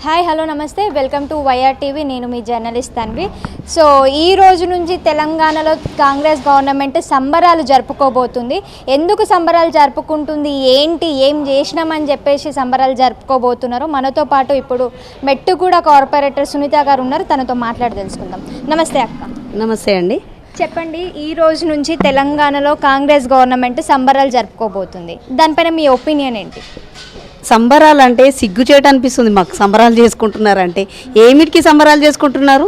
Hi hello నమస్తే welcome to YR TV. నేను మీ journalist Tanvi. So ఈ రోజు నుంచి తెలంగాణలో కాంగ్రెస్ గవర్నమెంట్ సంబరాలు జరుపుకోబోతుంది. ఎందుకు సంబరాలు జరుపుకుంటుంది, ఏంటి, ఏం చేసినామని చెప్పేసి సంబరాలు జరుపుకోబోతున్నారు. మనతో పాటు ఇప్పుడు మెట్టుగూడ కార్పొరేటర్ సునీత గారు ఉన్నారు, తనతో మాట్లాడి తెలుసుకుందాం. నమస్తే అక్క. నమస్తే అండి. చెప్పండి, ఈ రోజు నుంచి తెలంగాణలో కాంగ్రెస్ గవర్నమెంట్ సంబరాలు జరుపుకోబోతుంది, దానిపైన మీ ఒపీనియన్ ఏంటి? సంబరాలు అంటే సిగ్గుచేట అనిపిస్తుంది మాకు. సంబరాలు చేసుకుంటున్నారంటే ఏమిటికి సంబరాలు చేసుకుంటున్నారు?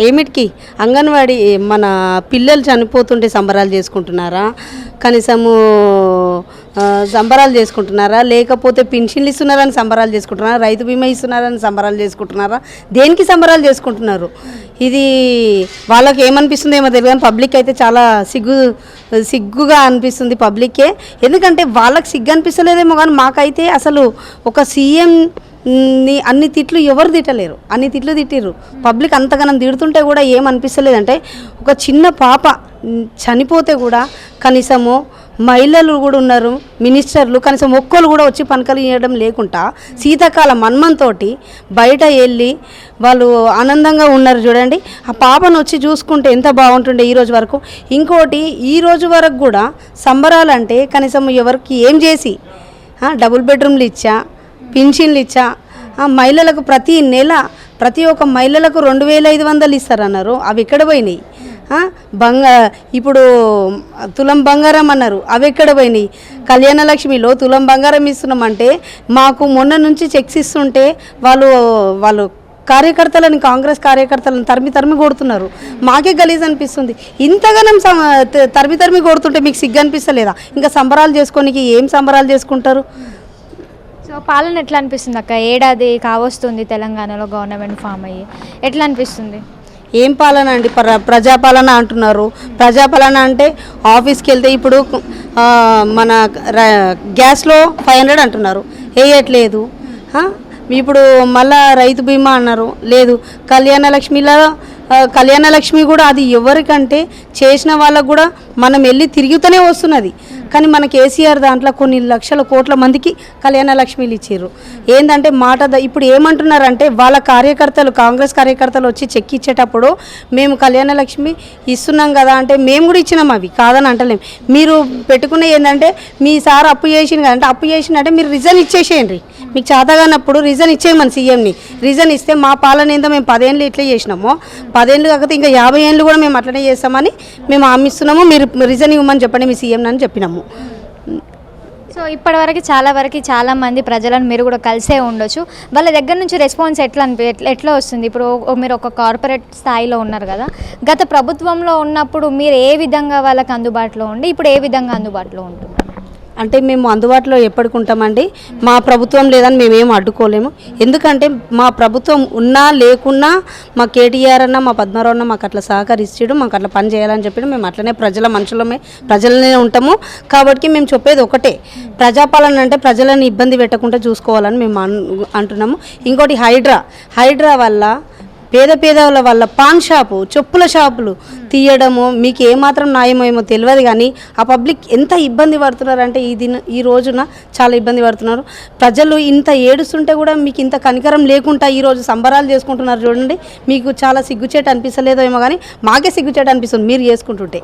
ఏమిటికి? అంగన్వాడీ మన పిల్లలు చనిపోతుంటే సంబరాలు చేసుకుంటున్నారా? కనీసము సంబరాలు చేసుకుంటున్నారా? లేకపోతే పెన్షన్లు ఇస్తున్నారని సంబరాలు చేసుకుంటున్నారా? రైతు బీమా ఇస్తున్నారని సంబరాలు చేసుకుంటున్నారా? దేనికి సంబరాలు చేసుకుంటున్నారు? ఇది వాళ్ళకి ఏమనిపిస్తుంది ఏమో తెలియదు, పబ్లిక్ అయితే చాలా సిగ్గుగా అనిపిస్తుంది పబ్లిక్కే. ఎందుకంటే వాళ్ళకి సిగ్గు అనిపిస్తలేదేమో కానీ మాకైతే అసలు ఒక సీఎం అన్ని తిట్లు ఎవరు తిట్టలేరు, అన్ని తిట్లు తిట్టిర్రు. పబ్లిక్ అంతగానం తిడుతుంటే కూడా ఏమనిపిస్తలేదంటే, ఒక చిన్న పాప చనిపోతే కూడా కనీసము మహిళలు కూడా ఉన్నారు, మినిస్టర్లు కనీసం ఒక్కరు కూడా వచ్చి పనకలు ఇవ్వడం లేకుండా శీతాకాలం మన్మంతోటి బయట వెళ్ళి వాళ్ళు ఆనందంగా ఉన్నారు. చూడండి, ఆ పాపను వచ్చి చూసుకుంటే ఎంత బాగుంటుండే ఈ రోజు వరకు. ఇంకోటి, ఈ రోజు వరకు కూడా సంబరాలు అంటే కనీసం ఎవరికి ఏం చేసి డబుల్ బెడ్రూమ్లు ఇచ్చా, పింఛన్లు ఇచ్చా, మహిళలకు ప్రతి నెల ప్రతి ఒక్క మహిళలకు 2500 ఇస్తారన్నారు. అవి ఎక్కడ పోయినాయి? ఇప్పుడు తులం బంగారం అన్నారు, అవి ఎక్కడ పోయినాయి? కళ్యాణ లక్ష్మిలో తులం బంగారం ఇస్తున్నామంటే మాకు మొన్న నుంచి చెక్స్ ఇస్తుంటే వాళ్ళు కార్యకర్తలను, కాంగ్రెస్ కార్యకర్తలను తరిమి కొడుతున్నారు. మాకే గలీజ్ అనిపిస్తుంది. ఇంతగానం తరిమి కొడుతుంటే మీకు సిగ్గు అనిపిస్తలేదా? ఇంకా సంబరాలు చేసుకోనికి ఏం సంబరాలు చేసుకుంటారు? సో పాలన ఎట్లా అనిపిస్తుంది అక్క? ఏడాది కావస్తుంది తెలంగాణలో గవర్నమెంట్ ఫామ్ అయ్యి, ఎట్లా అనిపిస్తుంది? ఏం పాలన అండి? ప్రజాపాలన అంటున్నారు. ప్రజాపాలన అంటే ఆఫీస్కి వెళ్తే ఇప్పుడు మన గ్యాస్లో 500 అంటున్నారు, వేయట్లేదు. ఇప్పుడు మళ్ళా రైతు బీమా అన్నారు, లేదు. కళ్యాణ లక్ష్మి కూడా అది ఎవరికంటే చేసిన వాళ్ళకు కూడా మనం వెళ్ళి తిరుగుతూనే వస్తున్నది. కానీ మన కేసీఆర్ దాంట్లో కొన్ని లక్షల కోట్ల మందికి కళ్యాణ లక్ష్మిలు ఇచ్చారు. ఏంటంటే ఇప్పుడు ఏమంటున్నారంటే వాళ్ళ కార్యకర్తలు, కాంగ్రెస్ కార్యకర్తలు వచ్చి చెక్ ఇచ్చేటప్పుడు మేము కళ్యాణ లక్ష్మి ఇస్తున్నాం కదా అంటే మేము కూడా ఇచ్చినాం, అవి కాదని అంటలేం. మీరు పెట్టుకునే ఏంటంటే మీ సార్ అప్పు చేసింది కదంటే, అప్పు చేసినట్టే మీరు రిజన్ ఇచ్చేసేయండి. మీకు చేతగానప్పుడు రిజన్ ఇచ్చేయమని సీఎంని. రిజన్ ఇస్తే మా పాలన ఏందో మేము 10 ఏళ్ళు ఇట్లా చేసినామో, 10 ఏళ్ళు కాకపోతే ఇంకా 50 ఏళ్ళు కూడా మేము అట్లనే చేస్తామని మేము హామీస్తున్నాము. మీరు రిజన్ ఇవ్వమని చెప్పండి మీ సీఎంని అని చెప్పినాము. సో ఇప్పటివరకు చాలా మంది ప్రజలను మీరు కూడా కలిసే ఉండొచ్చు. వాళ్ళ దగ్గర నుంచి రెస్పాన్స్ ఎట్లా వస్తుంది? ఇప్పుడు మీరు ఒక కార్పొరేట్ స్థాయిలో ఉన్నారు కదా, గత ప్రభుత్వంలో ఉన్నప్పుడు మీరు ఏ విధంగా వాళ్ళకి అందుబాటులో ఉండి ఇప్పుడు ఏ విధంగా అందుబాటులో ఉంటున్నారు? అంటే మేము అందుబాటులో ఎప్పటికుంటామండి. మా ప్రభుత్వం లేదని మేమేం అడ్డుకోలేము. ఎందుకంటే మా ప్రభుత్వం ఉన్నా లేకున్నా మా కేటీఆర్ అన్న, మా పద్మారావు అన్న మాకు అట్లా సహకరిస్తాడు, మాకు అట్లా పని చేయాలని చెప్పి మేము అట్లనే ప్రజలనే ఉంటాము. కాబట్టి మేము చెప్పేది ఒకటే, ప్రజాపాలన అంటే ప్రజలను ఇబ్బంది పెట్టకుండా చూసుకోవాలని మేము అంటున్నాము. ఇంకోటి, హైడ్రా వల్ల పేదల వల్ల పాన్ షాపు, చెప్పుల షాపులు తీయడము మీకు ఏమాత్రం న్యాయమేమో తెలియదు. కానీ ఆ పబ్లిక్ ఎంత ఇబ్బంది పడుతున్నారంటే ఈ రోజున చాలా ఇబ్బంది పడుతున్నారు. ప్రజలు ఇంత ఏడుస్తుంటే కూడా మీకు ఇంత కనికరం లేకుండా ఈరోజు సంబరాలు చేసుకుంటున్నారు. చూడండి, మీకు చాలా సిగ్గుచేట అనిపిస్తలేదో ఏమో కానీ మాకే సిగ్గుచేట అనిపిస్తుంది మీరు చేసుకుంటుంటే.